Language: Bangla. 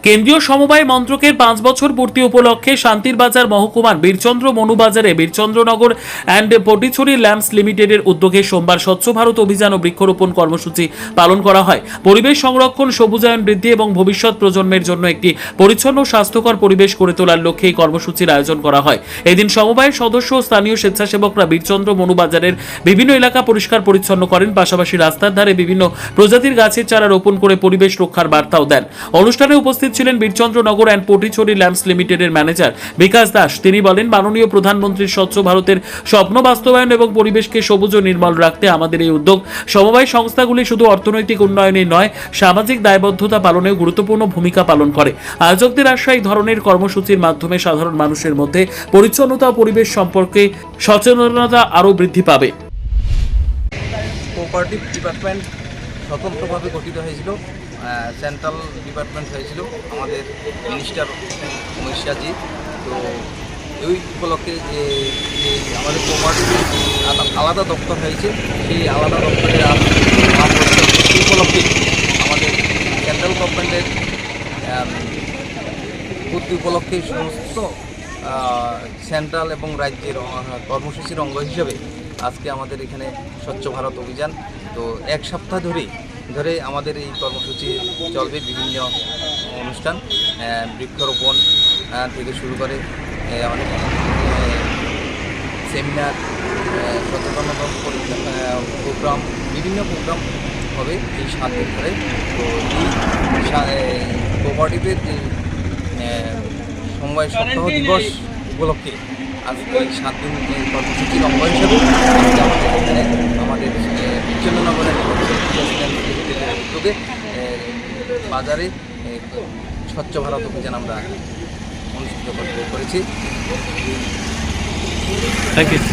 কেন্দ্রীয় সমবায় মন্ত্রকের 5 বছর পূর্তি উপলক্ষে শান্তির বাজার মহকুমার বীরচন্দ্র মনুবাজারে বীরচন্দ্রনগর অ্যান্ড পটিছড়ি ল্যাম্পস লিমিটেডের উদ্যোগে সোমবার স্বচ্ছ ভারত অভিযান ও বৃক্ষরোপণ কর্মসূচি পালন করা হয়। পরিবেশ সংরক্ষণ, সবুজায়ন বৃদ্ধি এবং ভবিষ্যৎ প্রজন্মের জন্য একটি পরিচ্ছন্ন স্বাস্থ্যকর পরিবেশ গড়ে তোলার লক্ষ্যে এই কর্মসূচির আয়োজন করা হয়। এদিন সমবায়ের সদস্য ও স্থানীয় স্বেচ্ছাসেবকরা বীরচন্দ্র মনুবাজারের বিভিন্ন এলাকা পরিষ্কার পরিচ্ছন্ন করেন, পাশাপাশি রাস্তার ধারে বিভিন্ন প্রজাতির গাছের চারা রোপণ করে পরিবেশ রক্ষার বার্তাও দেন। অনুষ্ঠানে উপস্থিত ছিলেন বীরচন্দ্রনগর অ্যান্ড পটিছড়ি ল্যাম্পস লিমিটেডের ম্যানেজার বিকাশ দাস। তিনি বলেন, মাননীয় প্রধানমন্ত্রীর স্বচ্ছ ভারতের স্বপ্ন বাস্তবায়ন এবং পরিবেশকে সবুজ ও নির্মল রাখতে আমাদের এই উদ্যোগ সমবায় সংস্থাগুলি শুধু অর্থনৈতিক উন্নয়নে নয়, সামাজিক দায়বদ্ধতা পালনেও গুরুত্বপূর্ণ ভূমিকা পালন করে। আয়োজকদের আশা, এই ধরনের কর্মসূচির মাধ্যমে সাধারণ মানুষের মধ্যে পরিচ্ছন্নতা ও পরিবেশ সম্পর্কে সচেতনতা আরও বৃদ্ধি পাবে। কোঅপারেটিভ ডিপার্টমেন্ট স্বতন্ত্রভাবে গঠিত হয়েছিল, সেন্ট্রাল ডিপার্টমেন্ট হয়েছিল আমাদের মিনিস্টার মহিষাজি। তো এই উপলক্ষে যে আমাদের কোঅপারেটিভের আলাদা দপ্তর হয়েছে, সেই আলাদা দপ্তরের উপলক্ষে আমাদের সেন্ট্রাল গভর্নমেন্টের পূর্তি উপলক্ষে সমস্ত সেন্ট্রাল এবং রাজ্যের কর্মসূচির অঙ্গ হিসেবে আজকে আমাদের এখানে স্বচ্ছ ভারত অভিযান। তো এক সপ্তাহ ধরে আমাদের এই কর্মসূচি চলবে। বিভিন্ন অনুষ্ঠান, বৃক্ষরোপণ থেকে শুরু করে অনেক সেমিনার, সচেতনতা প্রোগ্রাম, বিভিন্ন প্রোগ্রাম হবে এই 7 দিন ধরে। তো এই কোঅপারেটিভের যে সমবায় সপ্তাহ দিবস উপলক্ষে আজকে এই 7 দিন কর্মসূচির অঙ্গ হিসেবে আমাদের বীরচন্দ্রনগরের উদ্যোগে বাজারে স্বচ্ছ ভারত অভিযান আমরা অনুষ্ঠিত করেছি। Thank you.